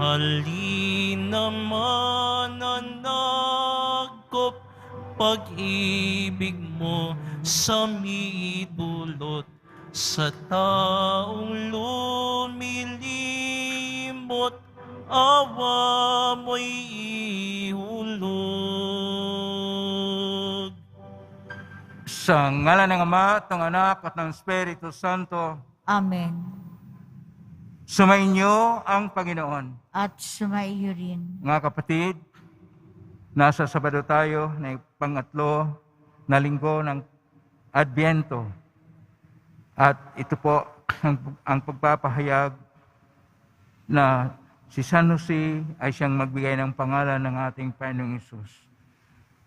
Halin naman nanakop pag-ibig mo sa midulot sa taong lumilimot, awa mo'y ihulog. Sa ngalan ng Ama, at ng Anak, at ng Espiritu Santo, Amen. sumainyo ang Panginoon. At sumaiyo rin. Mga kapatid, nasa Sabado tayo na pangatlo na linggo ng Adbyento. At ito po ang pagpapahayag na si San Jose ay siyang magbigay ng pangalan ng ating Panginoong Hesus.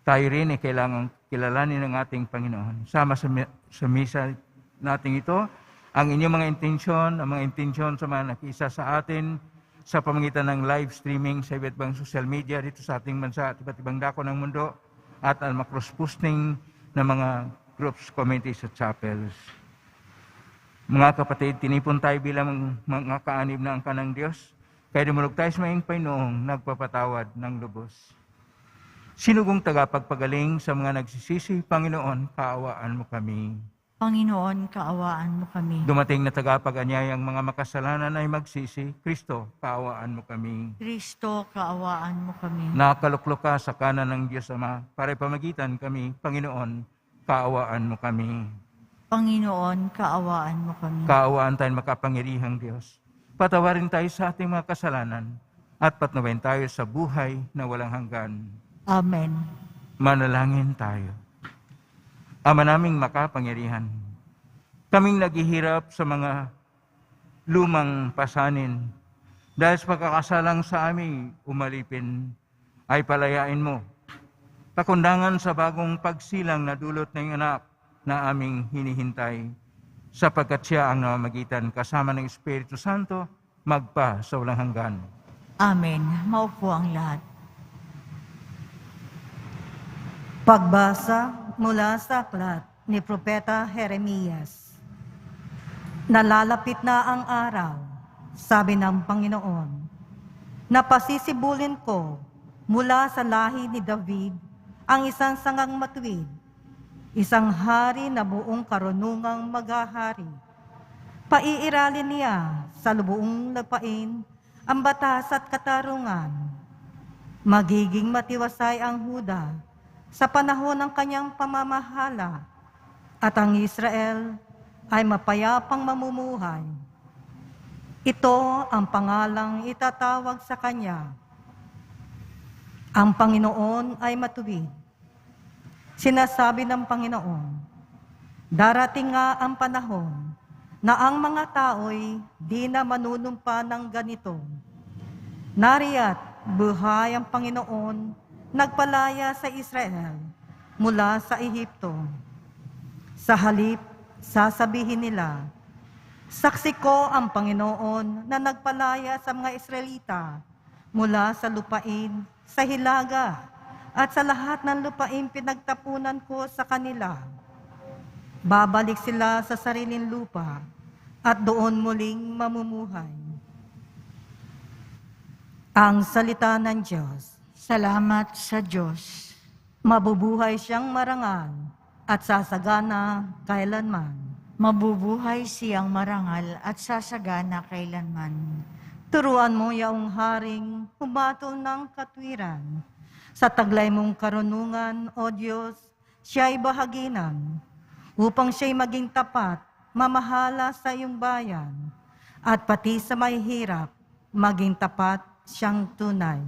Tayo rin ay kailangang kilalanin ng ating Panginoon. Sama sa misa natin ito, ang inyong mga intensyon, ang mga intensyon sa mga nakisa sa atin sa pamamagitan ng live streaming sa iba't ibang social media dito sa ating bansa at iba't ibang dako ng mundo at ang cross-posting ng mga groups, communities at chapels. Mga kapatid, tinipon tayo bilang mga kaanib na angkan ng Diyos, kaya dumulog tayo sa maing Panginoong nagpapatawad ng lubos. Sinugong tagapagpagaling sa mga nagsisisi, Panginoon, kaawaan mo kami. Panginoon, kaawaan mo kami. Dumating na tagapag-anyayang mga makasalanan ay magsisi, Kristo, kaawaan mo kami. Kristo, kaawaan mo kami. Nakaluklok ka sa kanan ng Diyos Ama, para pamagitan kami, Panginoon, kaawaan mo kami. Panginoon, kaawaan mo kami. Kaawaan tayo makapangyarihang Diyos. Patawarin tayo sa ating mga kasalanan at patnubayan tayo sa buhay na walang hanggan. Amen. Manalangin tayo. Ama naming makapangyarihan, kaming naghihirap sa mga lumang pasanin dahil sa pagkakasalang sa aming umalipin ay palayain mo. Pakundangan sa bagong pagsilang na dulot ng anak na aming hinihintay, sapagkat siya ang namamagitan kasama ng Espiritu Santo magpa sa walang hanggan. Amen. Maupo ang lahat. Pagbasa mula sa aklat ni Propeta Jeremias. Nalalapit na ang araw, sabi ng Panginoon, na pasisibulin ko mula sa lahi ni David ang isang sangang matuwid, isang hari na buong karunungang maghahari. Paiiralin niya sa buong lupain ang batas at katarungan. Magiging matiwasay ang Huda sa panahon ng kanyang pamamahala, at ang Israel ay mapayapang mamumuhay. Ito ang pangalang itatawag sa kanya. Ang Panginoon ay matuwid. Sinasabi ng Panginoon, darating nga ang panahon na ang mga tao'y di na manunumpa ng ganito. Nariya't buhay ang Panginoon, nagpalaya sa Israel mula sa Ehipto. Sa halip, sasabihin nila, saksi ko ang Panginoon na nagpalaya sa mga Israelita mula sa lupain, sa hilaga, at sa lahat ng lupain pinagtapunan ko sa kanila. Babalik sila sa sariling lupa at doon muling mamumuhay. Ang salita ng Diyos. Salamat sa Diyos. Mabubuhay siyang marangal at sasagana kailanman. Mabubuhay siyang marangal at sasagana kailanman. Turuan mo yaong haring humatol ng katwiran. Sa taglay mong karunungan, O Diyos, siya'y bahaginan, upang siya'y maging tapat, mamahala sa iyong bayan, at pati sa may hirap, maging tapat siyang tunay.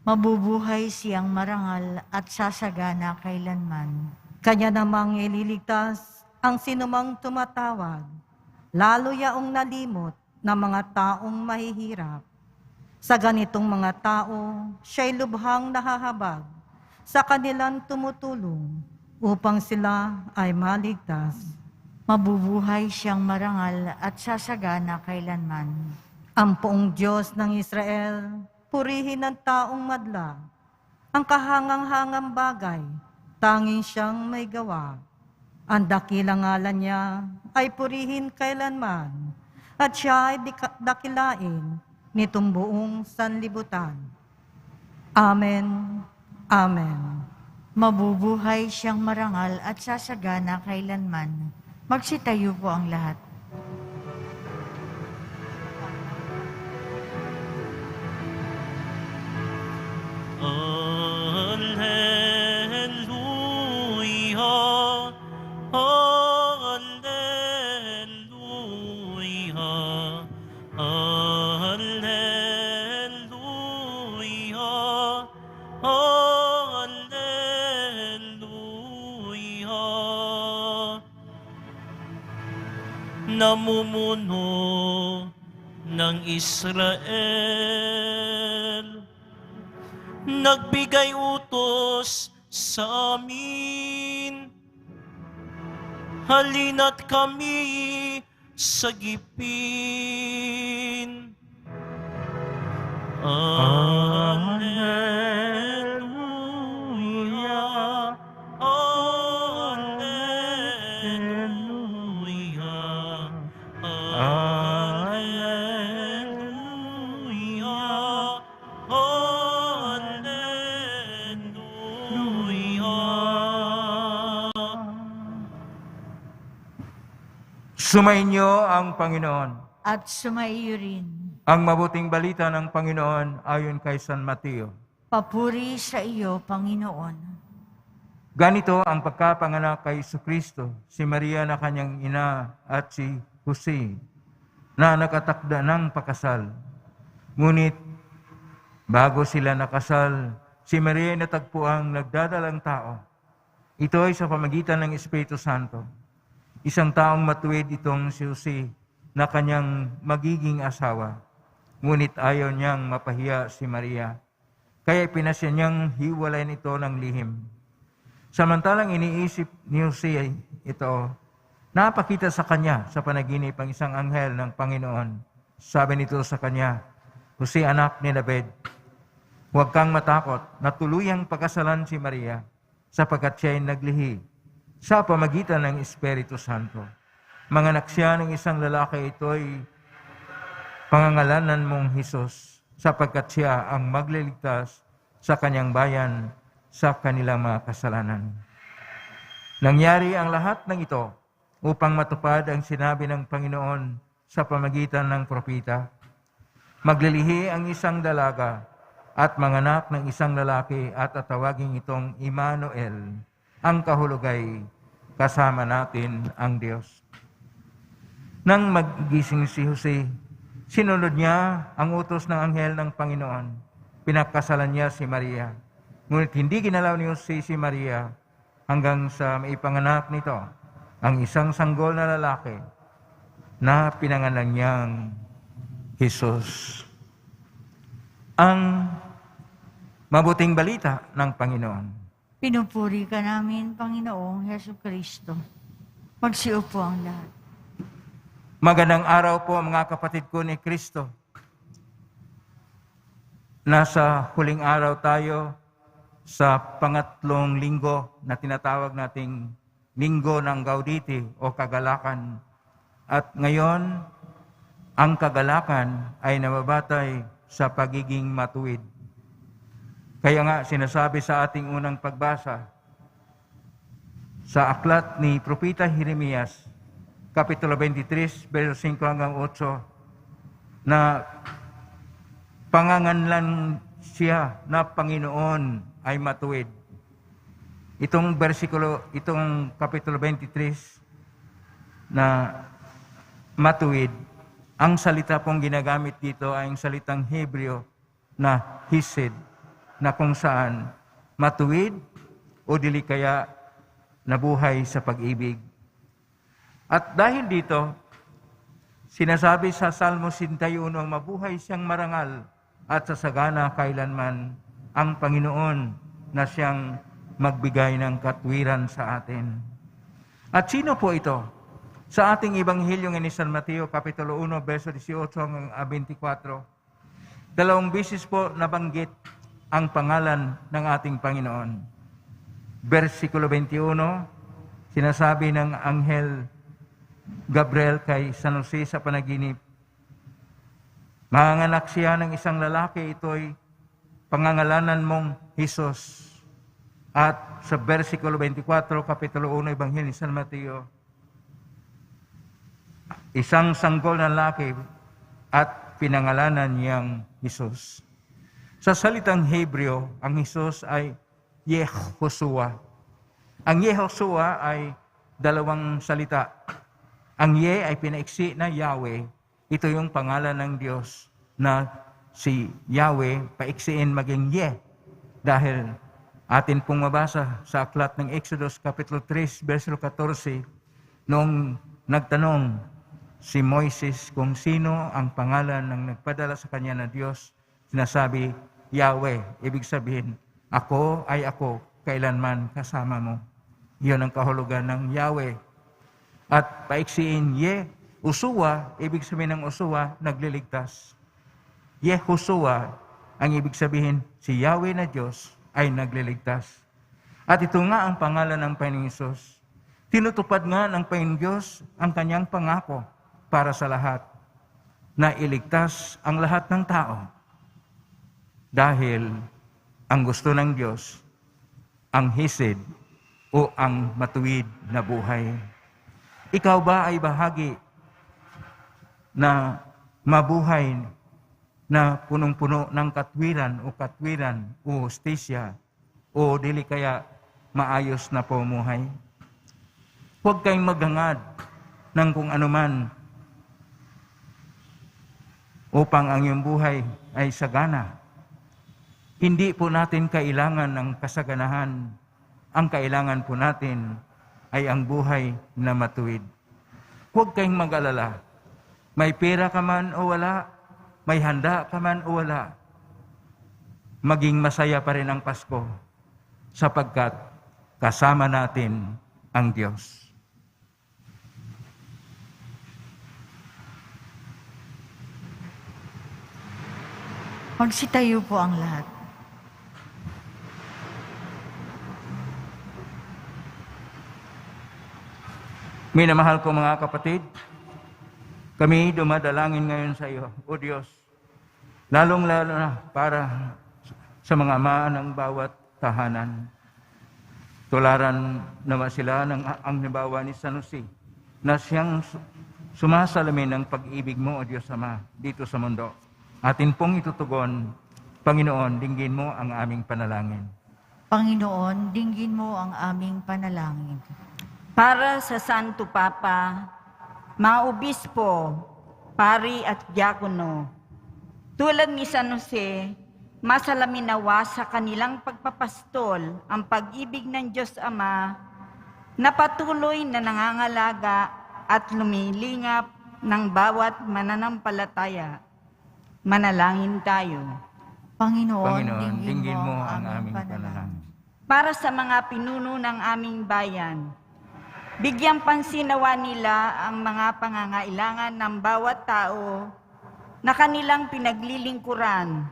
Mabubuhay siyang marangal at sasagana kailanman. Kanya namang ililigtas ang sinumang tumatawag, lalo yaong nalimot ng mga taong mahihirap. Sa ganitong mga tao, siya'y lubhang nahahabag, sa kanilang tumutulong upang sila ay maligtas. Mabubuhay siyang marangal at sasagana kailanman. Ang poong Diyos ng Israel, purihin ng taong madla, ang kahangang-hangang bagay, tanging siyang may gawa. Ang dakilang ngalan niya ay purihin kailanman, at siya ay dakilain, nitong buong sanlibutan. Amen. Amen. Mabubuhay siyang marangal at sasagana kailanman. Magsitayo po ang lahat. Alleluia, Alleluia, Alleluia, Alleluia. Namumuno ng Israel, nagbigay utos sa amin. Halina't kami sagipin. Alleluia, Alleluia, Alleluia, Alleluia. Sumainyo ang Panginoon. At sumaiyo rin. Ang mabuting balita ng Panginoon ayon kay San Mateo. Papuri sa iyo, Panginoon. Ganito ang pagkapanganak kay Jesucristo, si Maria na kanyang ina at si Jose na nakatakda ng pakasal. Ngunit bago sila nakasal, si Maria ay natagpuang nagdadalang tao. Ito ay sa pamagitan ng Espiritu Santo. Isang taong matuwid itong si Jose na kanyang magiging asawa. Ngunit ayaw niyang mapahiya si Maria. Kaya pinasya niyang hiwalayan ito ng lihim. Samantalang iniisip ni Jose ito, napakita sa kanya sa panaginip ang isang anghel ng Panginoon. Sabi nito sa kanya, Jose, anak ni David, huwag kang matakot na tuluyang pagkasalan si Maria sapagkat siya ay naglihi sa pamagitan ng Espiritu Santo. Manganak siya ng isang lalaki, ito'y pangangalanan mong Hesus, sapagkat siya ang magliligtas sa kanyang bayan sa kanilang mga kasalanan. Nangyari ang lahat ng ito upang matupad ang sinabi ng Panginoon sa pamagitan ng propeta. Maglilihi ang isang dalaga at manganak ng isang lalaki at tatawagin itong Immanuel, ang kahulugay, kasama natin ang Diyos. Nang maggising si Jose, sinunod niya ang utos ng anghel ng Panginoon. Pinakasalan niya si Maria. Ngunit hindi ginalaw ni Jose si Maria hanggang sa maipanganak nito ang isang sanggol na lalaki na pinangalan niyang Jesus. Ang mabuting balita ng Panginoon. Pinupuri ka namin, Panginoong Hesus Kristo. Magsiupo ang lahat. Magandang araw po mga kapatid ko ni Kristo. Nasa huling araw tayo sa pangatlong linggo na tinatawag nating Linggo ng Gaudete o Kagalakan. At ngayon, ang kagalakan ay nababatay sa pagiging matuwid. Kaya nga sinasabi sa ating unang pagbasa sa aklat ni Propeta Jeremias, Kapitulo 23, verso 5 hanggang 8, na panganganlan siya na Panginoon ay matuwid. Itong versikulo, itong Kapitulo 23 na matuwid, ang salita pong ginagamit dito ay ang salitang Hebreo na hesed, na kung saan matuwid o dili kaya nabuhay sa pag-ibig. At dahil dito, sinasabi sa Salmo 61, mabuhay siyang marangal at sasagana kailanman ang Panginoon na siyang magbigay ng katwiran sa atin. At sino po ito? Sa ating Ebanghelyo ni San Mateo, Kapitulo 1, verso 18 hanggang 24, dalawang beses po nabanggit ang pangalan ng ating Panginoon. Versikulo 21, sinasabi ng anghel Gabriel kay San Jose sa panaginip, Manganganak siya ng isang lalaki, ito'y pangangalanan mong Jesus. At sa versikulo 24, Kapitulo 1, Ebanghelyo ni San Mateo, isang sanggol na lalaki at pinangalanan niyang Jesus. Sa salitang Hebreo, ang Jesus ay Yehoshua. Ang Yehoshua ay dalawang salita. Ang Ye ay pinaiksi na Yahweh. Ito yung pangalan ng Diyos na si Yahweh paiksiin maging Ye. Dahil atin pong mabasa sa aklat ng Exodus Kapitulo 3, versikulo 14, noong nagtanong si Moises kung sino ang pangalan ng nagpadala sa kanya na Diyos, sinasabi, Yahweh. Ibig sabihin, ako ay ako, kailanman kasama mo. Iyon ang kahulugan ng Yahweh. At paiksiin, Yehoshua, ibig sabihin ng Usua, nagliligtas. Yehoshua, ang ibig sabihin, si Yahweh na Diyos ay nagliligtas. At ito nga ang pangalan ng Panginoong Hesus. Tinutupad nga ng Panginoong Diyos ang kanyang pangako para sa lahat, na iligtas ang lahat ng tao. Dahil ang gusto ng Diyos, ang hisid o ang matuwid na buhay. Ikaw ba ay bahagi na mabuhay na punong-puno ng katwiran o hustisya o dili kaya maayos na pamumuhay? Huwag kayong maghangad ng kung anuman upang ang iyong buhay ay sagana. Hindi po natin kailangan ng kasaganahan. Ang kailangan po natin ay ang buhay na matuwid. Huwag kayong mag-alala. May pera ka man o wala, may handa ka man o wala, maging masaya pa rin ang Pasko sapagkat kasama natin ang Diyos. Magsitayo po ang lahat. Minamahal ko mga kapatid, kami dumadalangin ngayon sa iyo, O Diyos, lalong-lalo na para sa mga ama ng bawat tahanan. Tularan naman sila ng ang halimbawa ni San Jose, na siyang sumasalamin ng pag-ibig mo, O Diyos Ama, dito sa mundo. Atin pong itutugon, Panginoon, dinggin mo ang aming panalangin. Panginoon, dinggin mo ang aming panalangin. Para sa Santo Papa, mga obispo, pari at diakono, tulad ni San Jose, masalamin nawa sa kanilang pagpapastol ang pag-ibig ng Diyos Ama na patuloy na nangangalaga at lumilingap ng bawat mananampalataya. Manalangin tayo. Panginoon, dinggin mo ang aming panalangin. Para sa mga pinuno ng aming bayan, bigyang pansinawa nila ang mga pangangailangan ng bawat tao na kanilang pinaglilingkuran.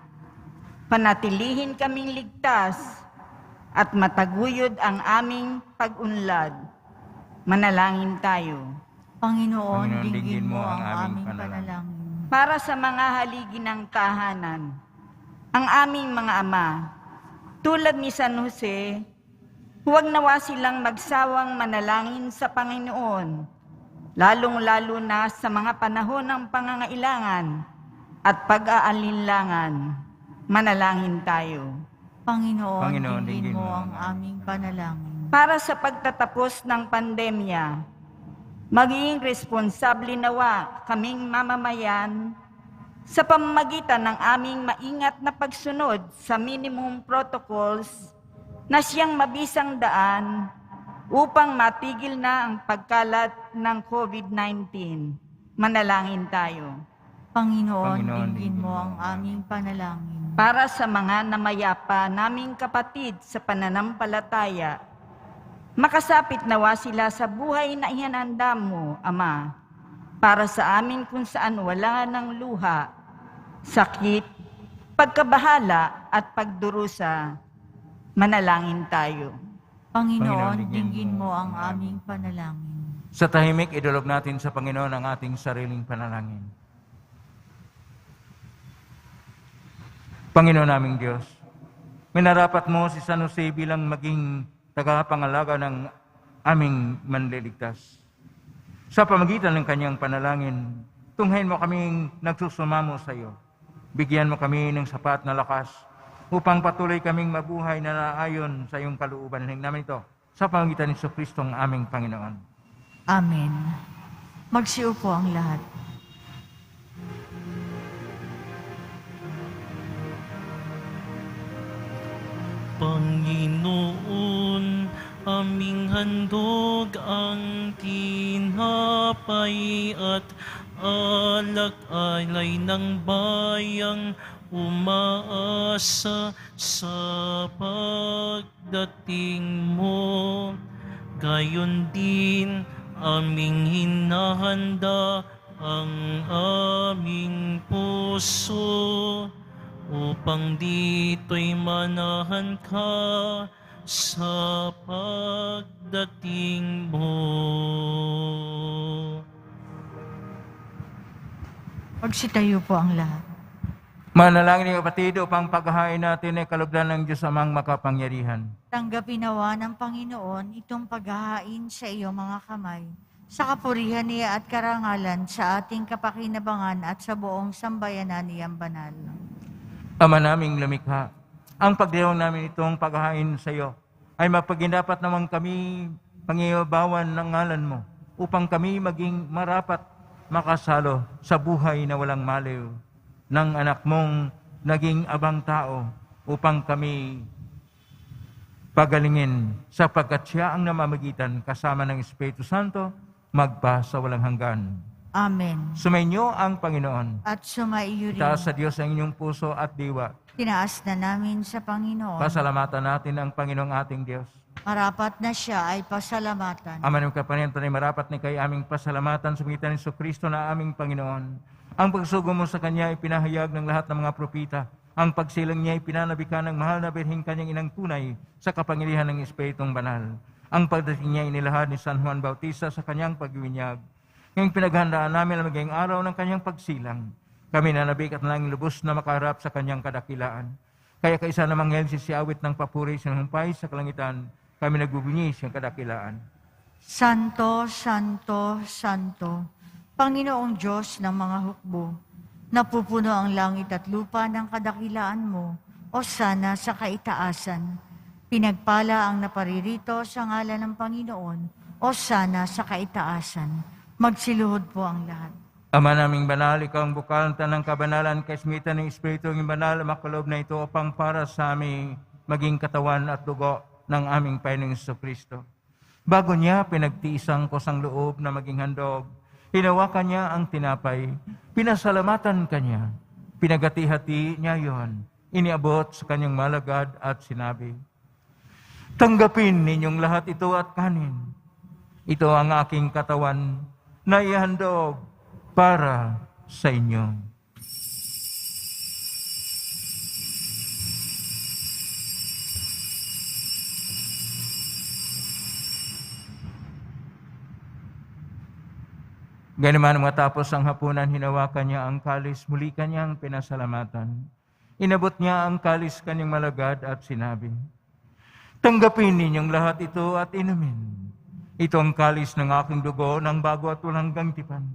Panatilihin kaming ligtas at mataguyod ang aming pag-unlad. Manalangin tayo. Panginoon, dinggin mo ang aming panalangin. Para sa mga haligi ng tahanan, ang aming mga ama, tulad ni San Jose, huwag nawa silang magsawang manalangin sa Panginoon, lalong-lalo na sa mga panahon ng pangangailangan at pag-aalinlangan. Manalangin tayo. Panginoon, dinggin mo ang aming panalangin. Para sa pagtatapos ng pandemya, maging responsable nawa kaming mamamayan sa pamamagitan ng aming maingat na pagsunod sa minimum protocols na siyang mabisang daan upang matigil na ang pagkalat ng COVID-19. Manalangin tayo. Panginoon, dinggin mo ang aming panalangin. Para sa mga namayapa naming kapatid sa pananampalataya, makasapit nawa sila sa buhay na ihananda mo, Ama, para sa amin kung saan wala ng luha, sakit, pagkabahala at pagdurusa. Manalangin tayo. Panginoon, dinggin mo ang aming panalangin. Sa tahimik, idulog natin sa Panginoon ang ating sariling panalangin. Panginoon naming Diyos, minarapat mo si San Jose bilang maging tagapangalaga ng aming manliligtas. Sa pamagitan ng kanyang panalangin, tunghayin mo kaming nagsusumamo sa iyo. Bigyan mo kami ng sapat na lakas upang patuloy kaming mabuhay na naayon sa iyong kalooban. Hingin namin ito sa pamagitan ni Kristo ang aming Panginoon. Amen. Magsiupo ang lahat. Panginoon, aming handog ang tinapay at alak-alay ng bayang umaasa sa pagdating mo. Gayon din aming hinahanda ang aming puso upang dito'y manahan ka sa pagdating mo. Magsitayo po ang lahat. Manalangin ng kapatid upang paghahain natin ay kalugdan ng Diyos amang makapangyarihan. Tanggapin nawa ng Panginoon itong paghahain sa iyong mga kamay, sa kapurihan niya at karangalan sa ating kapakinabangan at sa buong sambayanan niyang banal. Ama naming lumikha, ang pagdiwang namin itong paghahain sa iyo ay mapaginapat naman kami pangibawan ng ngalan mo upang kami maging marapat makasalo sa buhay na walang maliw ng anak mong naging abang tao upang kami pagalingin sapagkat siya ang namamagitan kasama ng Espiritu Santo magpa sa walang hanggan. Amen. Sumainyo ang Panginoon. At sumaiyo rin. Itaas sa Diyos ang inyong puso at diwa. Tinaas na namin sa Panginoon. Pasalamatan natin ang Panginoong ating Diyos. Marapat na siya ay pasalamatan. Ama ng kapangyarihan, tunay marapat ni kay aming pasalamatan sa pagitan ni Kristo na aming Panginoon. Ang pagsugo mo sa Kanya ay pinahayag ng lahat ng mga propita. Ang pagsilang niya ay pinanabikan ng mahal na birheng Kanyang inang tunay sa kapangyarihan ng Espiritong Banal. Ang pagdating niya ay inilahad ni San Juan Bautista sa Kanyang pagbibinyag. Ngayong pinaghandaan namin ang maging araw ng Kanyang pagsilang. Kami nanabik at nanging lubos na makaharap sa Kanyang kadakilaan. Kaya kaisa namang ngayon sisiawit ng papuri sa humpay sa kalangitan, kami nagbubunyi siyang kadakilaan. Santo, Santo, Santo, Panginoong Diyos ng mga hukbo, napupuno ang langit at lupa ng kadakilaan mo, o sana sa kaitaasan. Pinagpala ang naparirito sa ngalan ng Panginoon, o sana sa kaitaasan. Magsiluhod po ang lahat. Ama naming banal, ikaw ang bukal ng tanang kabanalan, kaismitan ng Espiritu ng banal, makulob na ito upang para sa aming maging katawan at dugo ng aming Panginoong Kristo. Bago niya pinagtiisang kusang loob na maging handog, hinawakan niya ang tinapay, pinasalamatan kanya, pinagati-hati niya yon, iniabot sa kanyang malagad at sinabi, tanggapin ninyong lahat ito at kanin. Ito ang aking katawan na ihandog para sa inyo. Ganaman matapos ang hapunan, hinawakan niya ang kalis, muli kanyang pinasalamatan. Inabot niya ang kalis kanyang malagad at sinabi, tanggapin ninyong lahat ito at inumin. Ito ang kalis ng aking dugo ng bago at walang hanggang tipan.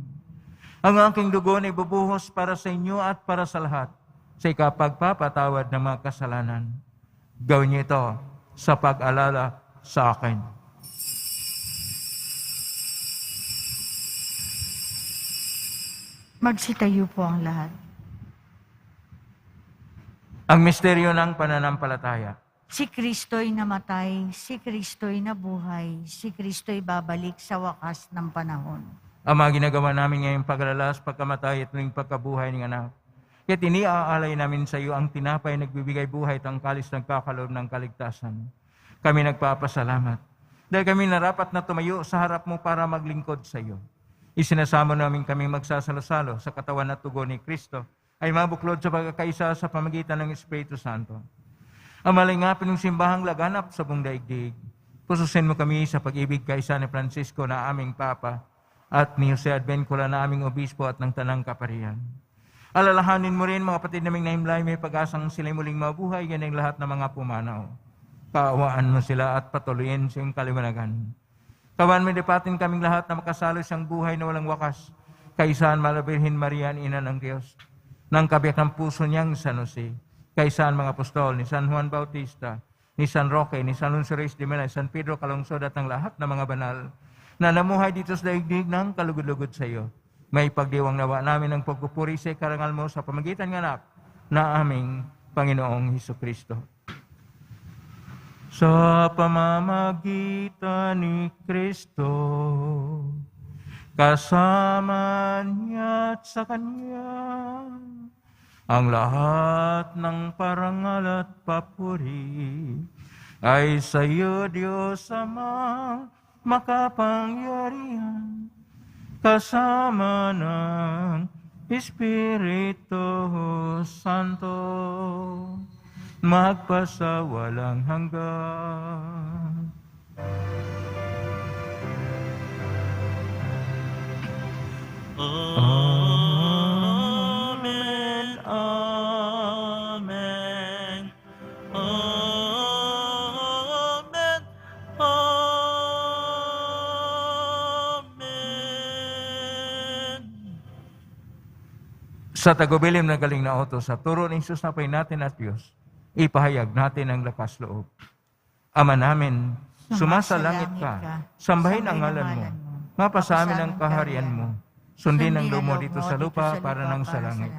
Ang aking dugo na ibubuhos para sa inyo at para sa lahat sa ikapagpapatawad ng mga kasalanan. Gawin niyo ito sa pag-alala sa akin. Magsitayo po ang lahat. Ang misteryo ng pananampalataya. Si Kristo'y namatay, si Kristo'y nabuhay, si Kristo'y babalik sa wakas ng panahon. Ama, ginagawa namin ngayong paglalalas, pagkamatay at muling pagkabuhay ng anak. Kaya't iniaalay namin sa iyo ang tinapay nagbibigay buhay at ang kalis nagkakaloob ng kaligtasan. Kami nagpapasalamat dahil kami narapat na tumayo sa harap mo para maglingkod sa iyo. Isinasamo namin kami magsasalo-salo sa katawan at tugo ni Kristo ay mabuklod sa pagkakaisa sa pamagitan ng Espiritu Santo. Amalingapin ng simbahang laganap sa buong daigdig. Pususin mo kami sa pag-ibig kaisa ni Francisco na aming Papa at ni Jose Advencula na aming Obispo at ng Tanang Kaparian. Alalahanin mo rin mga kapatid naming nahimlay, may pag-asang sila'y muling mabuhay, yan ang lahat ng mga pumanaw. Kaawaan mo sila at patuloyin sa iyong kaliwanagan. Kawan mo dipatin kaming lahat na makasalo siyang buhay na walang wakas, kaisaan Malabirhin Maria, Ina ng Diyos, ng kabiyak ng puso niyang San Jose, kaisaan mga apostol, ni San Juan Bautista, ni San Roque, ni San Luis de Mena, San Pedro Calungsod at ang lahat ng mga banal na namuhay dito sa daigdig ng kalugod-lugod sa iyo. May pagdiwang nawa namin ang pagpupuri sa karangal mo sa pamagitan ng anak na aming Panginoong Hesukristo. Sa pamamagitan ni Kristo, kasama niya at sa Kanya, ang lahat ng parangal at papuri ay sa iyo, Diyos Ama, makapangyarihan, kasama ng Espiritu Santo, magpasawalang hanggan. Amen. Amen. Amen. Amen. Sa tagubilim na galing na utos, sa turo ni Jesus na pay natin at Diyos, ipahayag natin ang lakas loob. Ama namin, sumasalangit ka, sambahin ang ngalan mo, mapasamin ang kaharian mo, sundin ang loob mo dito sa lupa para nang sa langit.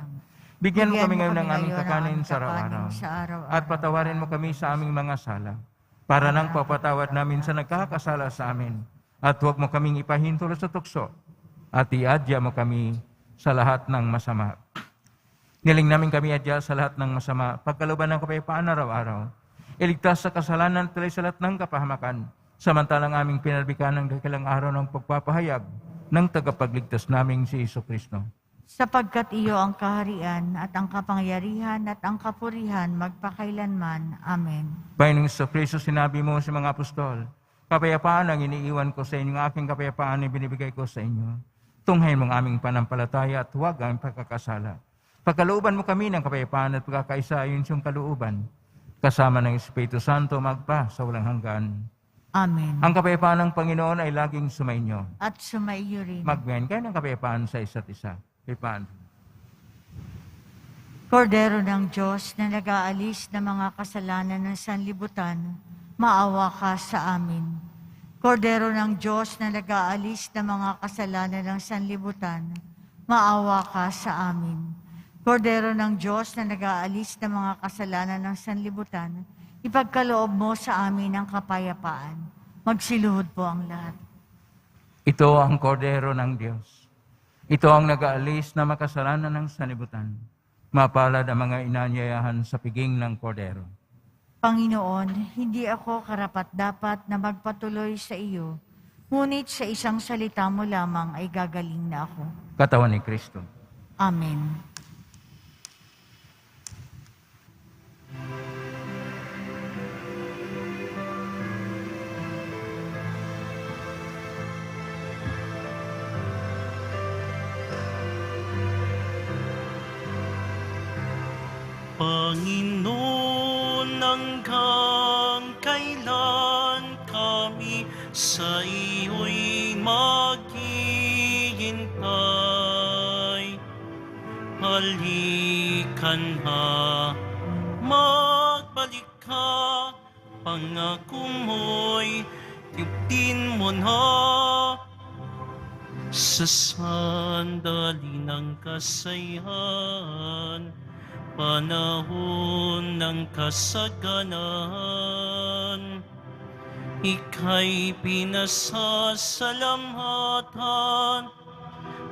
Bigyan mo kami ngayon ng aming kakanin sa araw-araw, at patawarin mo kami sa aming mga sala, para nang papatawad namin sa nagkakasala sa amin, at huwag mo kaming ipahintulot sa tukso, at iadya mo kami sa lahat ng masama. Niling namin kami adya sa lahat ng masama, pagkalooban ng kapayapaan araw-araw, iligtas sa kasalanan at sa lahat ng kapahamakan, samantalang aming pinalbikan ng dakilang araw ng pagpapahayag ng tagapagligtas naming si Jesucristo. Sapagkat iyo ang kaharian at ang kapangyarihan at ang kapurihan magpakailanman. Amen. Panginoong Jesucristo, sinabi mo sa mga apostol, kapayapaan ang iniiwan ko sa inyo, aking kapayapaan ay binibigay ko sa inyo. Tunghayin mong aming panampalataya at huwag ang pagkakasala. Pagkalooban mo kami ng kapayapaan at pagkakaisa ayon sa iyong kalooban, kasama ng Espiritu Santo magpa sa walang hanggan. Amen. Ang kapayapaan ng Panginoon ay laging sumainyo. At sumaiyo rin. Magbiyahin kayo ng kapayapaan sa isa't isa. Kapayapaan. Kordero ng Diyos na nag-aalis ng mga kasalanan ng sanlibutan, maawa ka sa amin. Kordero ng Diyos na nag-aalis ng mga kasalanan ng sanlibutan, maawa ka sa amin. Kordero ng Diyos na nag-aalis ng mga kasalanan ng sanlibutan, ipagkaloob mo sa amin ang kapayapaan. Magsiluhod po ang lahat. Ito ang kordero ng Diyos. Ito ang nag-aalis na makasalanan ng sanlibutan. Mapalad ang mga inanyayahan sa piging ng kordero. Panginoon, hindi ako karapat-dapat na magpatuloy sa iyo, ngunit sa isang salita mo lamang ay gagaling na ako. Katawan ni Kristo. Amen. Panginoon, hanggang kailan kami sa iyo'y maghihintay? Halikan na, magbalik ka, pangako mo'y tibdin mo na. Sa sandali ng kasayahan, panahon ng kasaganan, ika'y pinasasalamatan,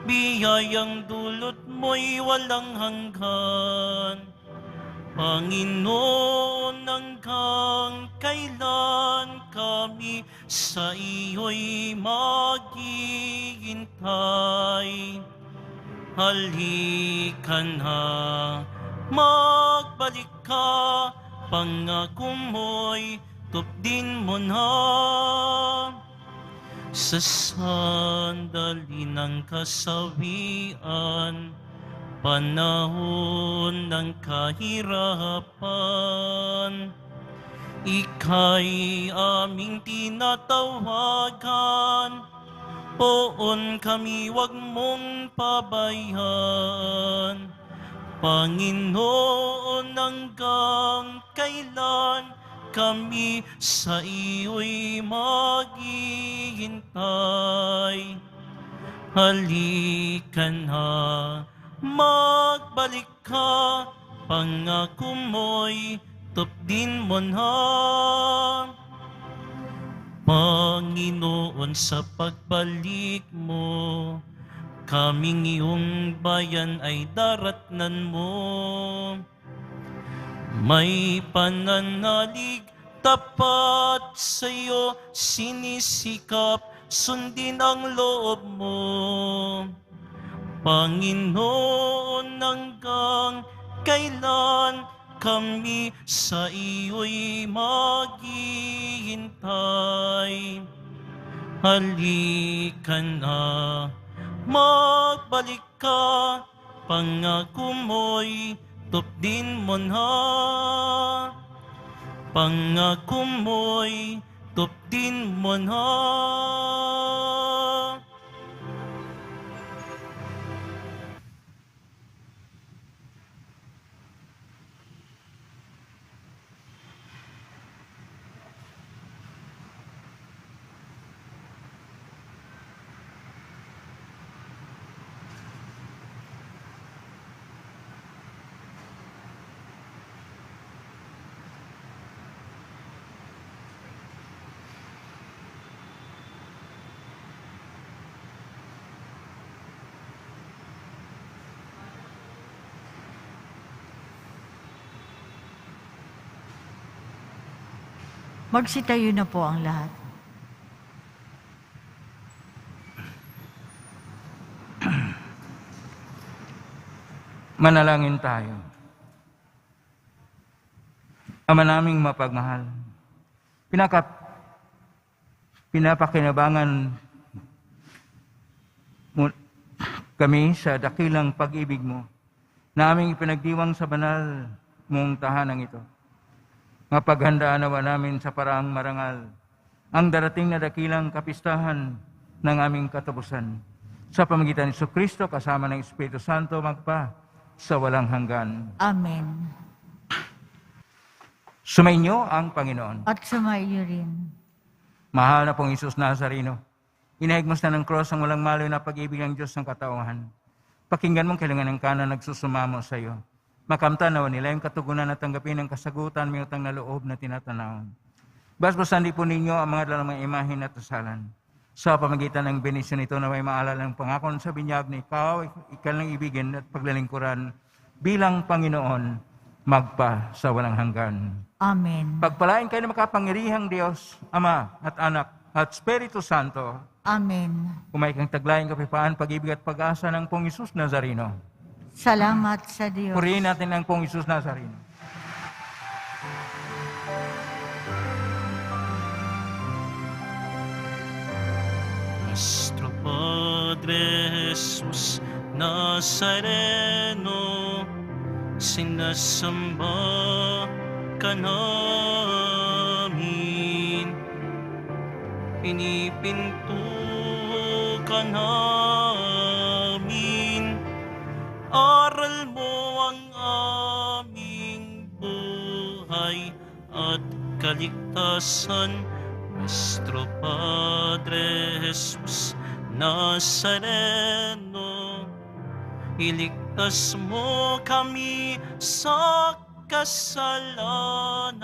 biyayang dulot mo'y walang hanggan. Panginoon, hanggang kailan kami sa iyo'y maghihintay? Halika na, magbalik ka, pangako mo'y tupdin mo na. Sa sandali ng kasawian, panahon ng kahirapan. Ika'y aming tinatawagan, poon kami wag mong pabayaan. Panginoon, hanggang kailan kami sa iyo'y maghihintay? Halika na, magbalik ka, pangako mo'y tupdin mo na. Panginoon, sa pagbalik mo, kaming iyong bayan ay daratnan mo. May pananalig tapat sa iyo, sinisikap sundin ang loob mo. Panginoon, hanggang kailan kami sa iyo'y maghihintay? Halika na, magbalik ka, pangako mo'y tupdin mo na. Pangako mo'y tupdin mo na. Magsitayo na po ang lahat. Manalangin tayo. Ama naming mapagmahal, pinapakinabangan mo kami sa dakilang pag-ibig mo na aming ipinagdiwang sa banal mong tahanang ito. Mapaghandaan nawa namin sa paraang marangal ang darating na dakilang kapistahan ng aming katapusan. Sa pamagitan ni Jesucristo kasama ng Espiritu Santo magpa sa walang hanggan. Amen. Sumainyo ang Panginoon. At sumaiyo rin. Mahal na pong Isus Nazareno, inahigmas na ng cross ang walang maloy na pag-ibig ng Diyos ng katauhan. Pakinggan mong kailangan ng kanan nagsusumamo sa iyo. Makamtan nawa nila yung katugunan at tanggapin ang kasagutan may utang na loob na tinatanaw. Basbasan di po ninyo ang mga dalang mga imahin at tasalan. Sa pamagitan ng benisyon nito na may maalala ng pangakon sa binyag na ikaw ng ibigin at paglalingkuran bilang Panginoon magpa sa walang hanggan. Amen. Pagpalain kayo ng makapangyarihang Diyos, Ama at Anak at Espiritu Santo. Amen. Kumay kang taglayang kapayapaan, pag-ibig at pag-asa ng pong Isus Nazareno. Salamat sa Diyos. Purihin natin ang pong Isus Nazareno. Nuestro Padre Jesus Nazareno, sinasamba ka namin, pinipinto ka namin, aral mo ang aming buhay at kaligtasan. Nuestro Padre Jesus Nazareno, iligtas mo kami sa kasalanan.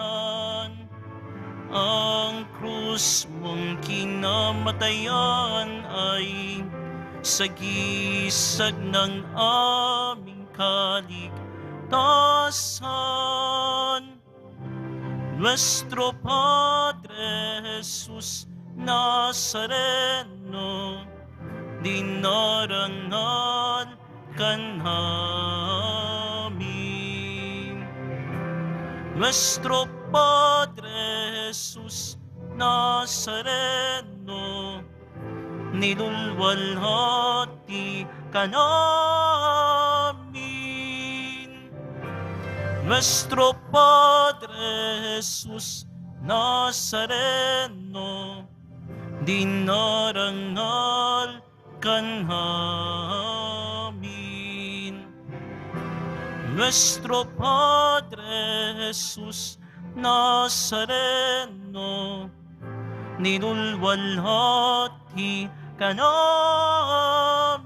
Ang krus mong kinamatayan ay sagisag ng aming kaligtasan. Nuestro Padre Jesus Nazareno, dinarangal ka namin. Nuestro Padre Jesus Nazareno, nilulwalhati ka namin. Nuestro Padre Jesus Nazareno, dinarangal ka namin. Nuestro Padre Jesus Nazareno, nilulwalhati ka namin.